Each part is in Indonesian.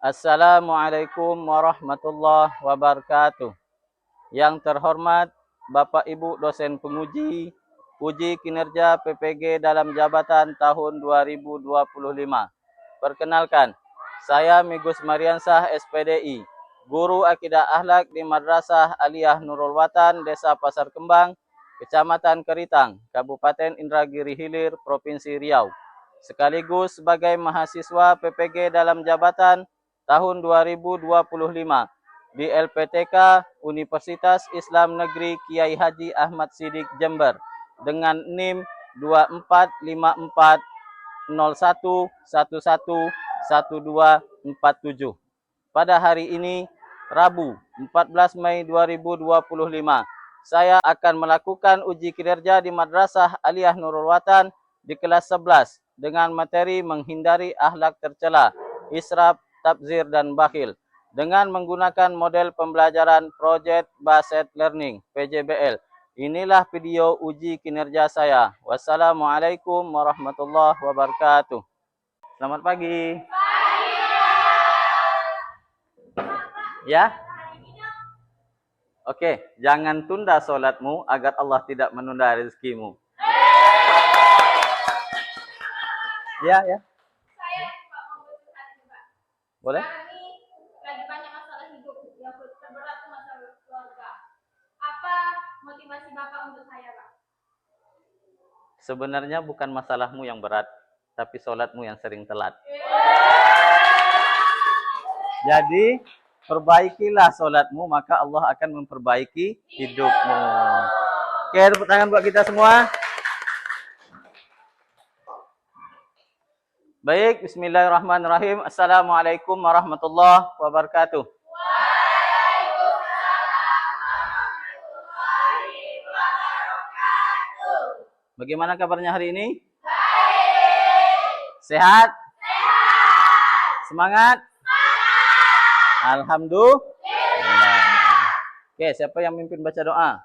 Assalamualaikum warahmatullahi wabarakatuh. Yang terhormat Bapak Ibu dosen penguji, uji kinerja PPG dalam jabatan tahun 2025. Perkenalkan, saya Migus Mariansah SPDI, Guru Akidah Akhlak di Madrasah Aliyah Nurul Watan, Desa Pasar Kembang, Kecamatan Keritang, Kabupaten Indragiri Hilir, Provinsi Riau. Sekaligus sebagai mahasiswa PPG dalam jabatan tahun 2025 di LPTK Universitas Islam Negeri Kiai Haji Ahmad Siddiq Jember dengan NIM 245401111247. Pada hari ini, Rabu 14 Mei 2025, saya akan melakukan uji kinerja di Madrasah Aliyah Nurul Watan di kelas 11 dengan materi menghindari akhlak tercela, israf, tabzir, dan bakhil dengan menggunakan model pembelajaran Project Based Learning (PJBL). Inilah video uji kinerja saya. Wassalamualaikum warahmatullahi wabarakatuh. Selamat pagi. Ya. Oke, jangan tunda sholatmu agar Allah tidak menunda rezekimu. Ya. Boleh? Lagi banyak masalah hidup yang terberat itu masalah keluarga. Apa motivasi Bapak untuk saya, Pak? Sebenarnya bukan masalahmu yang berat, tapi sholatmu yang sering telat. Jadi, perbaikilah sholatmu, maka Allah akan memperbaiki hidupmu. Oke, tepuk tangan buat kita semua. Baik, bismillahirrahmanirrahim. Assalamualaikum warahmatullahi wabarakatuh. Bagaimana kabarnya hari ini? Baik. Sehat? Sehat. Semangat? Semangat. Alhamdulillah. Oke, siapa yang mimpin baca doa?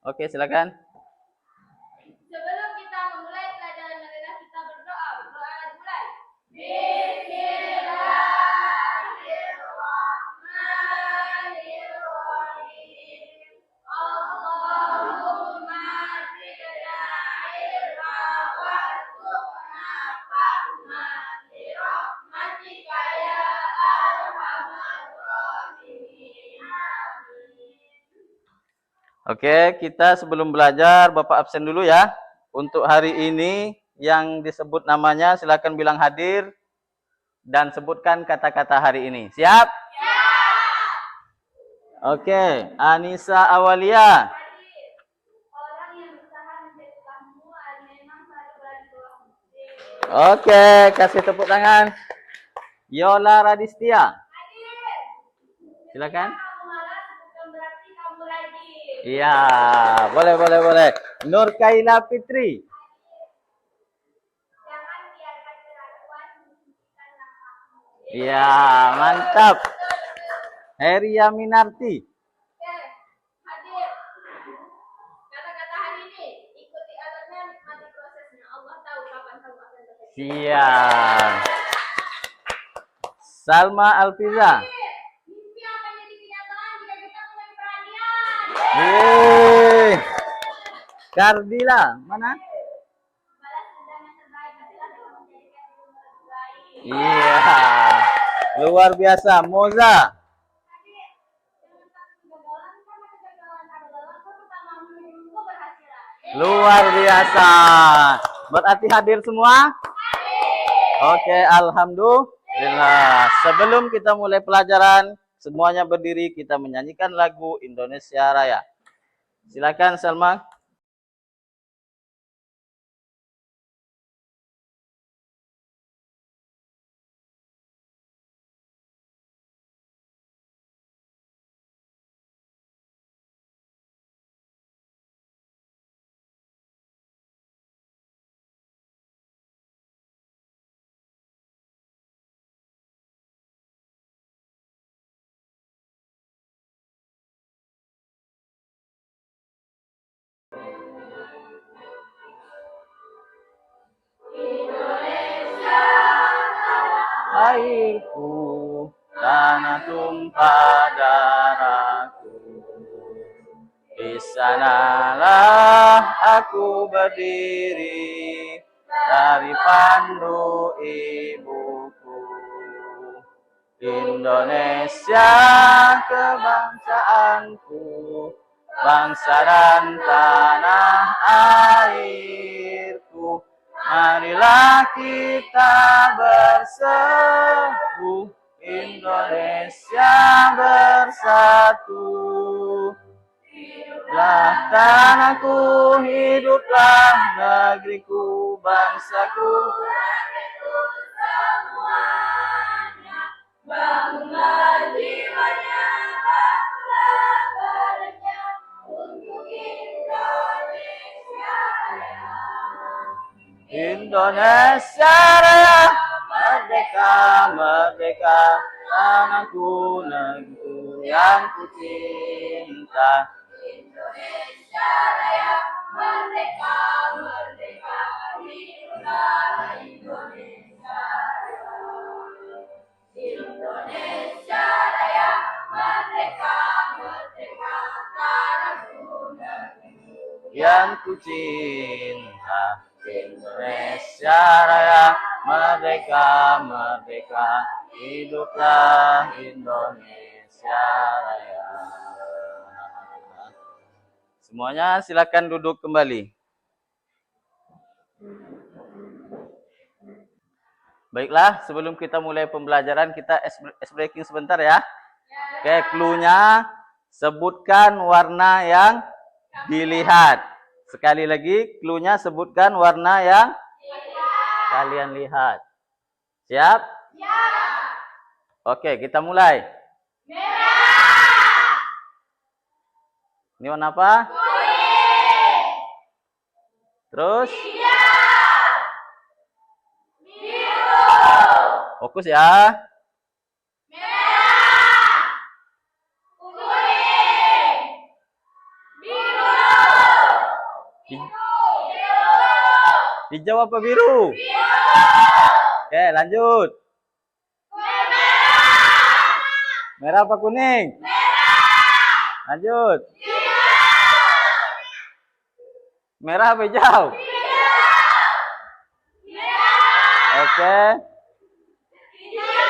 Oke, silakan. Sebelum kita memulai pelajaran, marilah kita berdoa. Berdoa dimulai. Bismillahirrahmanirrahim. Allahumma zidna ilma warzuqna fahma bi rahmatika ya arhamar rahimin. Oke, kita sebelum belajar, Bapak absen dulu ya. Untuk hari ini, yang disebut namanya, silakan bilang hadir. Dan sebutkan kata-kata hari ini. Siap? Siap. Oke, Anissa Awalia. Orang yang berusaha menjadi kamu memang selalu berada. Oke, kasih tepuk tangan. Yola Radistia. Silakan. Kamu malas bukan berarti kamu rajin. Iya, boleh. Nur Kaila Fitri. Jangan biarkan keraguan menghentikan langkahmu. Iya, mantap. Heria Minarti. Hadir. Kata-kata hari ini, ikuti alurnya, nikmati prosesnya. Allah tahu kapan kamu akan berhasil. Siap. Salma Alfiza. Mimpi akan jadi kenyataan jika kita mulai perhatian. Yeay. Kardila, mana? Balas dendam yang terbaik adalah dengan menjadikan dirimu lebih baik. Iya. Luar biasa, Moza. Hadir. Jangan takut kegagalan, karena kegagalan adalah langkah pertama menuju keberhasilan. Luar biasa. Berarti hadir semua? Oke, alhamdulillah. Sebelum kita mulai pelajaran, semuanya berdiri, kita menyanyikan lagu Indonesia Raya. Silakan Salma. airku, tanah tumpah darahku. Di sanalah aku berdiri dari pandu ibuku. Indonesia kebangsaanku, bangsa dan tanah airku. Marilah kita bersatu, Indonesia bersatu. Hiduplah tanahku, hiduplah negeriku, bangsaku. Bangunlah jiwanya, bangunlah badannya untuk Indonesia Raya. Indonesia Raya, merdeka, merdeka, tanahku, negeriku yang ku cinta. Indonesia Raya, merdeka, merdeka, hiduplah Indonesia Raya. Indonesia Raya, merdeka, merdeka, tanahku, negeriku yang ku cinta. Indonesia Raya, merdeka, merdeka, hiduplah Indonesia Raya. Semuanya silakan duduk kembali. Baiklah, sebelum kita mulai pembelajaran, kita ice breaking sebentar ya. Oke, clue-nya sebutkan warna yang dilihat. Sekali lagi, clue-nya sebutkan warna yang kalian lihat. Siap? Siap. Oke, kita mulai. Merah. Ini warna apa? Kuning. Terus? Hijau. Biru. Fokus ya. Merah. Kuning. Biru. Hijau apa biru? Biru. Oke, lanjut. Merah. Merah apa kuning? Merah. Lanjut. Biru. Merah apa hijau? Biru. Merah. Oke. Hijau.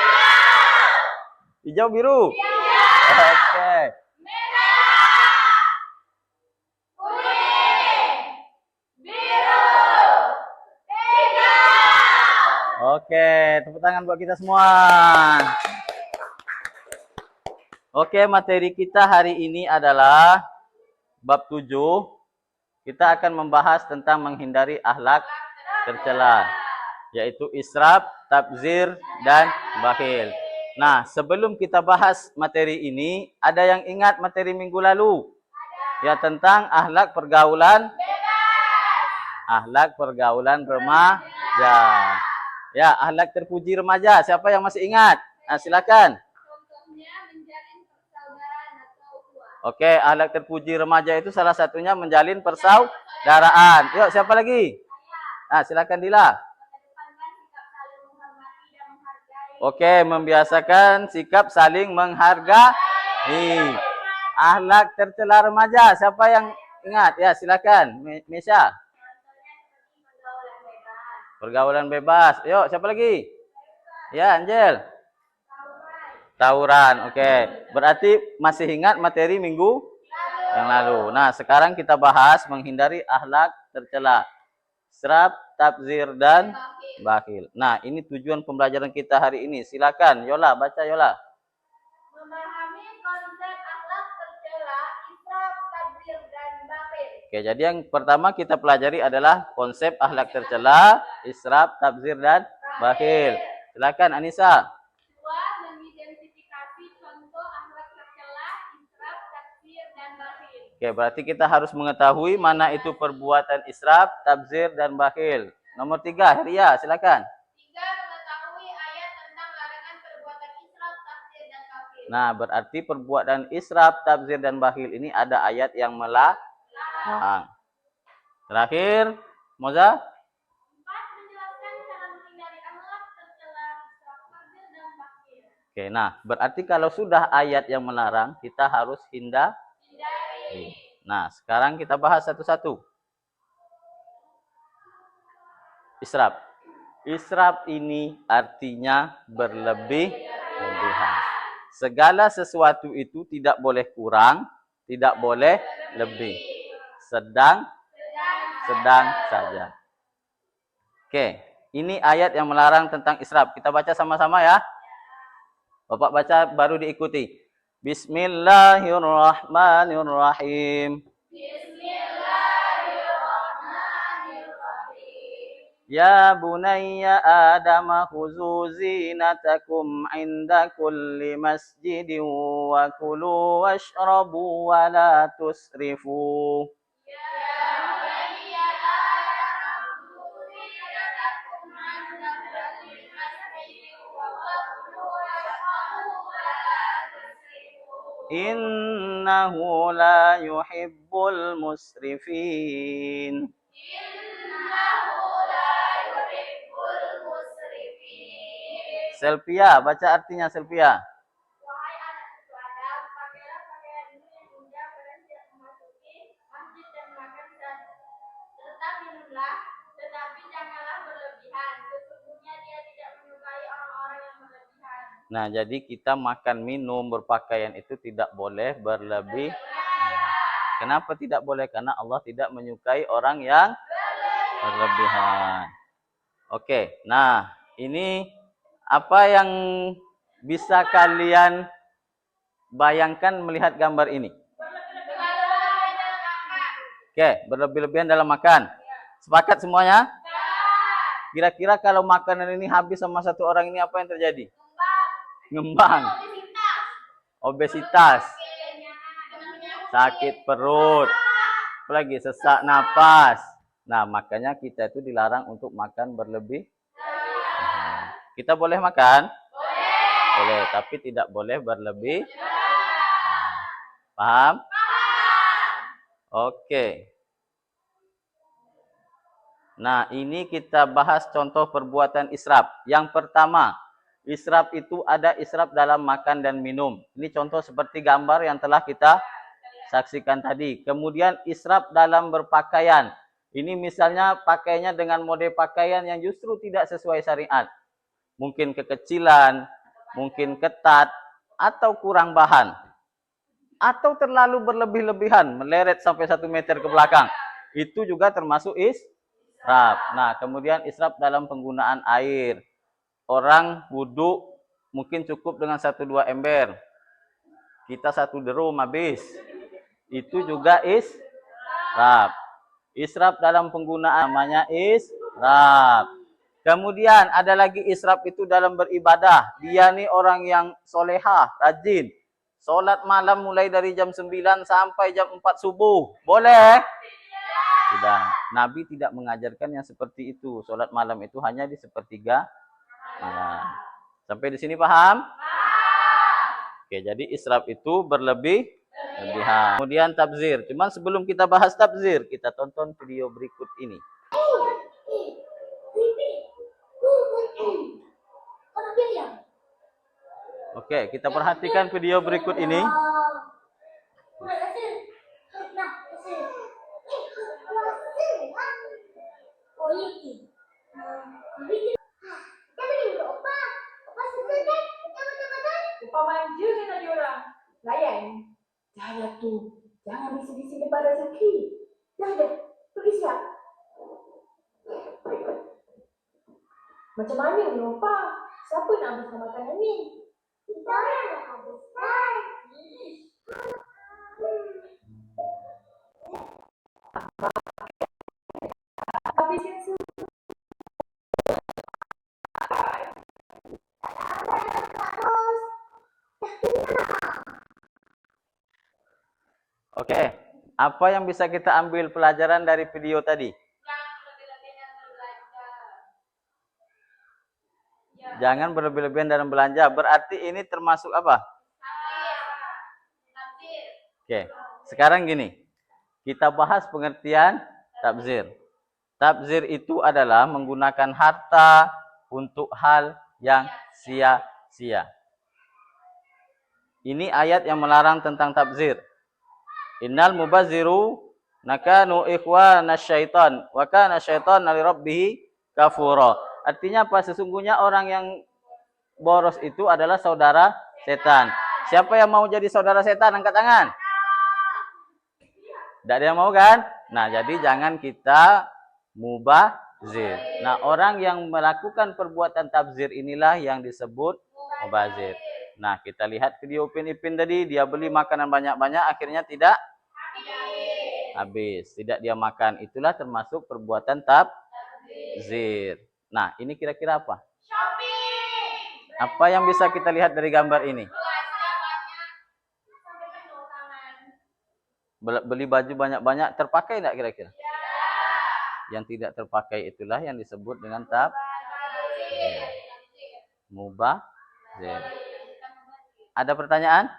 Hijau biru? Hijau. Oke. Oke, tepuk tangan buat kita semua. Oke, materi kita hari ini adalah bab 7. Kita akan membahas tentang menghindari akhlak tercela, yaitu israf, tabzir, dan bakhil. Nah, sebelum kita bahas materi ini, ada yang ingat materi minggu lalu? Ya, tentang akhlak pergaulan akhlak pergaulan remaja. Ya, akhlak terpuji remaja. Siapa yang masih ingat? Nah, silakan. Contohnya menjalin persaudaraan atau ukhuwah. Oke, akhlak terpuji remaja itu salah satunya menjalin persaudaraan. Yuk, siapa lagi? Nah, silakan Dila. Oke, membiasakan sikap saling menghargai. Akhlak tercela remaja. Siapa yang ingat? Ya, silakan. Mesya. Pergaulan bebas. Yuk, siapa lagi? Ya, Angel. Tawuran. Oke. Berarti masih ingat materi minggu yang lalu. Nah, sekarang kita bahas menghindari akhlak tercela. Israf, tabzir, dan bakhil. Nah, ini tujuan pembelajaran kita hari ini. Silakan, Yola, baca Yola. Memahami konsep akhlak tercela, israf, tabzir, dan bakhil. Oke, jadi yang pertama kita pelajari adalah konsep akhlak tercela, israf, tabzir, dan bakhil. Silakan Anissa. 2. Mengidentifikasi contoh akhlak tercela, israf, tabzir, dan bakhil. Oke, berarti kita harus mengetahui mana itu perbuatan israf, tabzir, dan bakhil. Nomor 3, Heria, silakan. 3. Mengetahui ayat tentang larangan perbuatan israf, tabzir, dan bakhil. Nah, berarti perbuatan israf, tabzir, dan bakhil ini ada ayat yang melarang. Terakhir, Moza. 4. Menjelaskan cara menghindari akhlak tercela, israf, tabzir, dan Oke, nah berarti kalau sudah ayat yang melarang, kita harus hindari. Nah, sekarang kita bahas satu-satu. Israf. Israf ini artinya berlebih-lebihan. Segala sesuatu itu tidak boleh kurang, tidak boleh lebih. Sedang saja. Oke, ini ayat yang melarang tentang israf. Kita baca sama-sama ya. Bapak baca baru diikuti. Bismillahirrahmanirrahim. Ya bunayya Adam khuzu zinatakum inda kulli masjidin wa kulu washrabu wa la tusrifu. Innahu la yuhibbul musrifin. Selvia, baca artinya Selvia. Wahai anak cucu Adam, pakailah pakaianmu yang indah pada setiap memasuki masjid dan makan serta minumlah, tetapi janganlah berlebihan. Sesungguhnya dia tidak menyukai orang-orang yang berlebihan. Nah, jadi kita makan, minum, berpakaian itu tidak boleh berlebih. Kenapa tidak boleh? Karena Allah tidak menyukai orang yang berlebihan. Oke, nah ini apa yang bisa kalian bayangkan melihat gambar ini? Oke, berlebih-lebihan dalam makan. Sepakat semuanya? Kira-kira kalau makanan ini habis sama satu orang ini apa yang terjadi? Ngembang. Obesitas. Sakit perut. Apalagi sesak napas. Nah, makanya kita itu dilarang untuk makan berlebih. Kita boleh makan? Boleh, tapi tidak boleh berlebih. Paham? Oke. Nah, ini kita bahas contoh perbuatan israf. Yang pertama, israf itu ada israf dalam makan dan minum. Ini contoh seperti gambar yang telah kita saksikan tadi. Kemudian israf dalam berpakaian. Ini misalnya pakainya dengan mode pakaian yang justru tidak sesuai syariat. Mungkin kekecilan, mungkin ketat, atau kurang bahan. Atau terlalu berlebih-lebihan, meleret sampai 1 meter ke belakang. Itu juga termasuk israf. Nah, kemudian israf dalam penggunaan air. Orang wudhu mungkin cukup dengan 1-2 ember. Kita 1 derum habis. Itu juga israf. Israf dalam penggunaan namanya israf. Kemudian ada lagi israf itu dalam beribadah. Dia nih orang yang solehah, rajin. Solat malam mulai dari jam 9 sampai jam 4 subuh. Boleh? Tidak. Nabi tidak mengajarkan yang seperti itu. Solat malam itu hanya di sepertiga malam. Sampai di sini paham? Oke, jadi israf itu berlebihan. Kemudian tabzir. Cuman sebelum kita bahas tabzir, kita tonton video berikut ini. Oke, kita perhatikan video berikut ini. Jangan tuh, jangan bisik-bisik depan rezeki. Jangan, pergi siap. Macam mana ni Opa? Siapa nak habiskan makanan ni? Kita orang nak habiskan. Habiskan semua. Oke, apa yang bisa kita ambil pelajaran dari video tadi? Jangan berlebih-lebihan dalam belanja. Berarti ini termasuk apa? Oke, sekarang gini. Kita bahas pengertian tabzir. Tabzir itu adalah menggunakan harta untuk hal yang sia-sia. Ini ayat yang melarang tentang tabzir. Innal mubazziru nakanu ikhwana syaitan wa kana syaitan li rabbih kafura. Artinya apa? Sesungguhnya orang yang boros itu adalah saudara setan. Siapa yang mau jadi saudara setan? Angkat tangan. Tidak ada yang mau kan? Nah, jadi jangan kita mubazir. Nah, orang yang melakukan perbuatan tabzir inilah yang disebut mubazir. Nah, kita lihat video Upin Ipin tadi, dia beli makanan banyak-banyak, akhirnya tidak habis. Tidak dia makan. Itulah termasuk perbuatan tabzir. Nah, ini kira-kira apa? Apa yang bisa kita lihat dari gambar ini? Beli baju banyak-banyak, terpakai enggak kira-kira? Yang tidak terpakai itulah yang disebut dengan tabzir. Mubazir. Ada pertanyaan?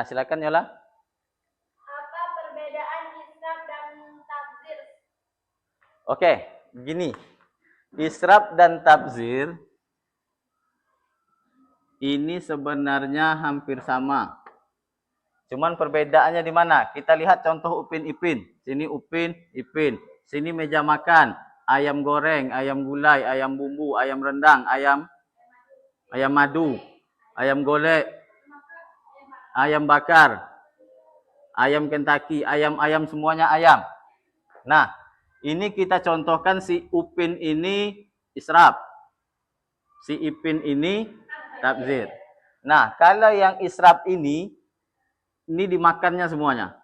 Silakan Yola. Apa perbedaan israf dan tabzir? Oke, gini. Israf dan tabzir ini sebenarnya hampir sama. Cuman perbedaannya di mana? Kita lihat contoh Upin Ipin. Sini Upin Ipin. Sini meja makan. Ayam goreng, ayam gulai, ayam bumbu, ayam rendang, ayam madu, ayam golek, ayam bakar, ayam Kentucky, ayam semuanya ayam. Nah, ini kita contohkan si Upin ini israf. Si Ipin ini tabzir. Nah, kalau yang israf ini dimakannya semuanya.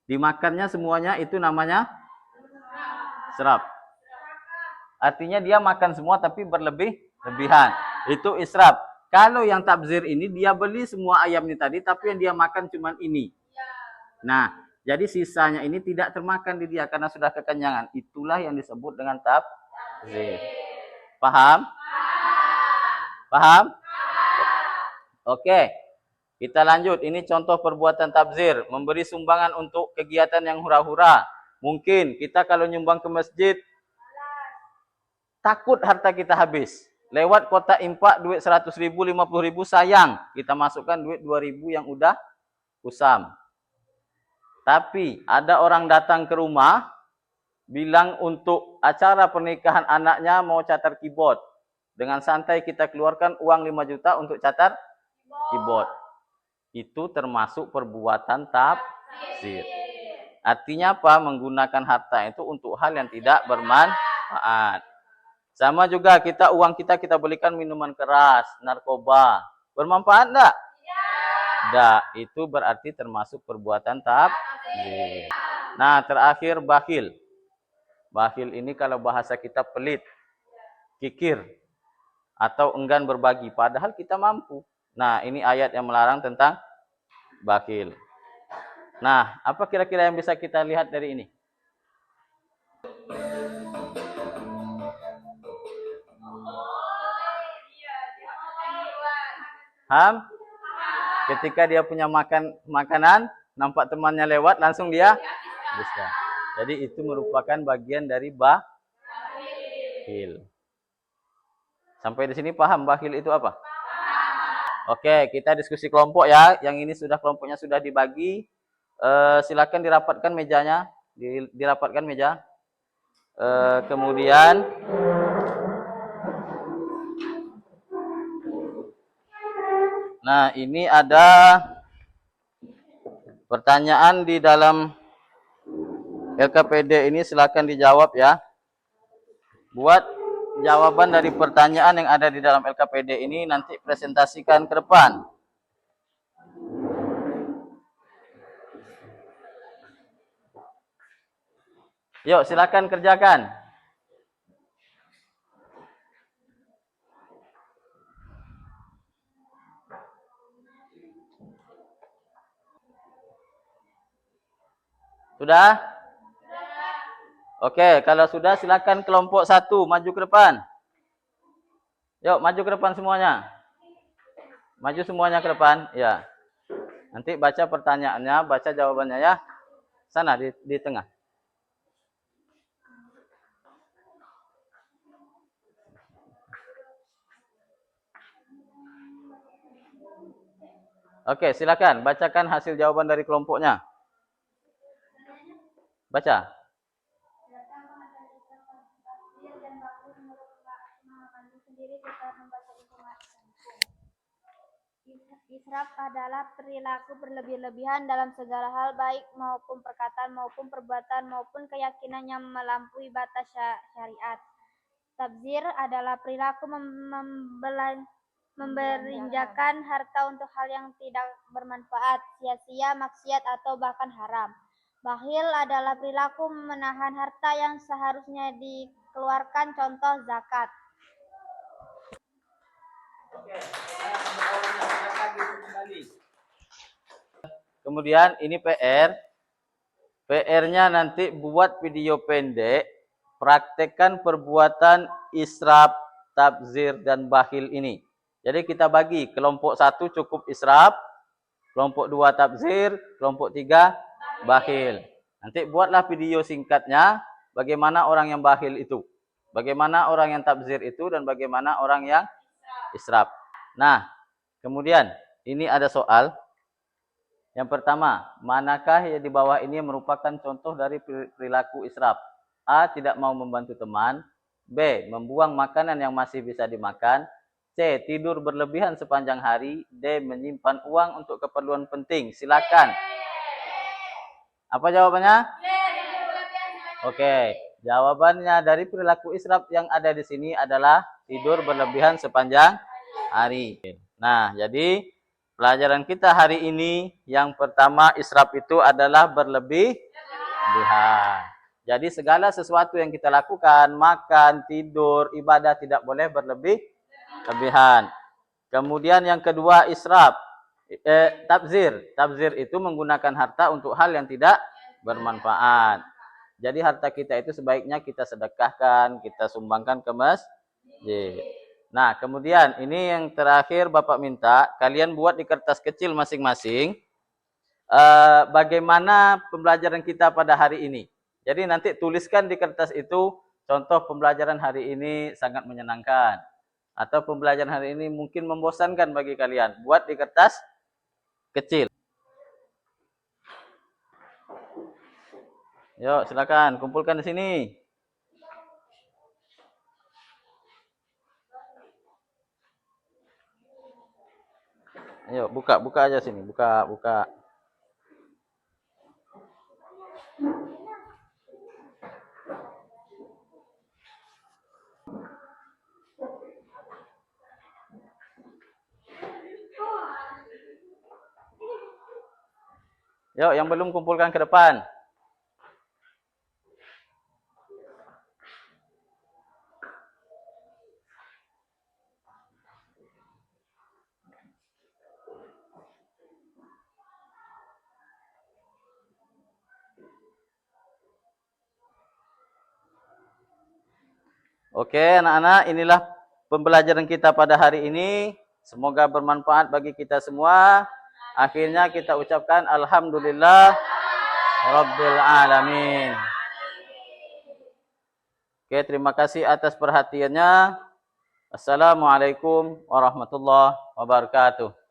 Dimakannya semuanya itu namanya israf. Artinya dia makan semua tapi berlebihan. Itu israf. Kalau yang tabzir ini dia beli semua ayam ini tadi tapi yang dia makan cuma ini. Nah, jadi sisanya ini tidak termakan di dia karena sudah kekenyangan. Itulah yang disebut dengan tabzir. Paham? Paham? Oke. Kita lanjut. Ini contoh perbuatan tabzir. Memberi sumbangan untuk kegiatan yang hura-hura. Mungkin kita kalau nyumbang ke masjid, takut harta kita habis. Lewat kota impak, duit 100 ribu, 50 ribu, sayang. Kita masukkan duit 2 ribu yang udah usam. Tapi ada orang datang ke rumah, bilang untuk acara pernikahan anaknya mau catar keyboard. Dengan santai kita keluarkan uang 5 juta untuk catar keyboard. Itu termasuk perbuatan tabzir. Artinya apa? Menggunakan harta itu untuk hal yang tidak bermanfaat. Sama juga uang kita belikan minuman keras, narkoba. Bermanfaat enggak? Tidak. Itu berarti termasuk perbuatan tabzir. Nah, terakhir bakhil. Bakhil ini kalau bahasa kita pelit, kikir, atau enggan berbagi. Padahal kita mampu. Nah, ini ayat yang melarang tentang bakhil. Nah, apa kira-kira yang bisa kita lihat dari ini? Ham? Ketika dia punya makanan, nampak temannya lewat, langsung dia habiskan. Jadi itu merupakan bagian dari bakhil. Sampai di sini paham bakhil itu apa? Oke, kita diskusi kelompok ya. Yang ini kelompoknya sudah dibagi. Silakan dirapatkan mejanya, dirapatkan meja. Kemudian nah, ini ada pertanyaan di dalam LKPD ini, silakan dijawab ya. Buat jawaban dari pertanyaan yang ada di dalam LKPD ini nanti presentasikan ke depan. Yuk, silakan kerjakan. Sudah? Oke, kalau sudah silakan kelompok 1 maju ke depan. Yuk, maju ke depan semuanya. Maju semuanya ke depan, ya. Nanti baca pertanyaannya, baca jawabannya ya. Sana di tengah. Oke, silakan bacakan hasil jawaban dari kelompoknya. Baca. Israf adalah perilaku berlebih-lebihan dalam segala hal, baik maupun perkataan maupun perbuatan maupun keyakinan yang melampaui batas syariat. Tabzir adalah perilaku memberinjakan harta untuk hal yang tidak bermanfaat, sia-sia, maksiat atau bahkan haram. Bakhil adalah perilaku menahan harta yang seharusnya dikeluarkan, contoh zakat. Kemudian ini PR. PR-nya nanti buat video pendek, praktekkan perbuatan israf, tabzir, dan bakhil ini. Jadi kita bagi, kelompok 1 cukup israf, kelompok 2 tabzir, kelompok 3 bakhil. Nanti buatlah video singkatnya, bagaimana orang yang bakhil itu, bagaimana orang yang tabzir itu, dan bagaimana orang yang israf. Nah, kemudian ini ada soal. Yang pertama, manakah yang di bawah ini merupakan contoh dari perilaku israf? A. Tidak mau membantu teman. B. Membuang makanan yang masih bisa dimakan. C. Tidur berlebihan sepanjang hari. D. Menyimpan uang untuk keperluan penting. Silakan. Apa jawabannya? Oke, jawabannya dari perilaku israf yang ada di sini adalah tidur berlebihan sepanjang hari. Nah, jadi pelajaran kita hari ini yang pertama israf itu adalah berlebihan. Jadi segala sesuatu yang kita lakukan, makan, tidur, ibadah tidak boleh berlebihan. Kemudian yang kedua israf, tabzir. Tabzir itu menggunakan harta untuk hal yang tidak bermanfaat. Jadi harta kita itu sebaiknya kita sedekahkan, kita sumbangkan ke masjid. Nah, kemudian ini yang terakhir Bapak minta, kalian buat di kertas kecil masing-masing bagaimana pembelajaran kita pada hari ini. Jadi nanti tuliskan di kertas itu, contoh pembelajaran hari ini sangat menyenangkan. Atau pembelajaran hari ini mungkin membosankan bagi kalian. Buat di kertas kecil. Yuk, silakan kumpulkan di sini. Ayo, buka aja sini, buka. Yuk, yang belum kumpulkan ke depan. Oke, anak-anak, inilah pembelajaran kita pada hari ini. Semoga bermanfaat bagi kita semua. Akhirnya kita ucapkan alhamdulillah rabbil alamin. Oke, terima kasih atas perhatiannya. Assalamualaikum warahmatullahi wabarakatuh.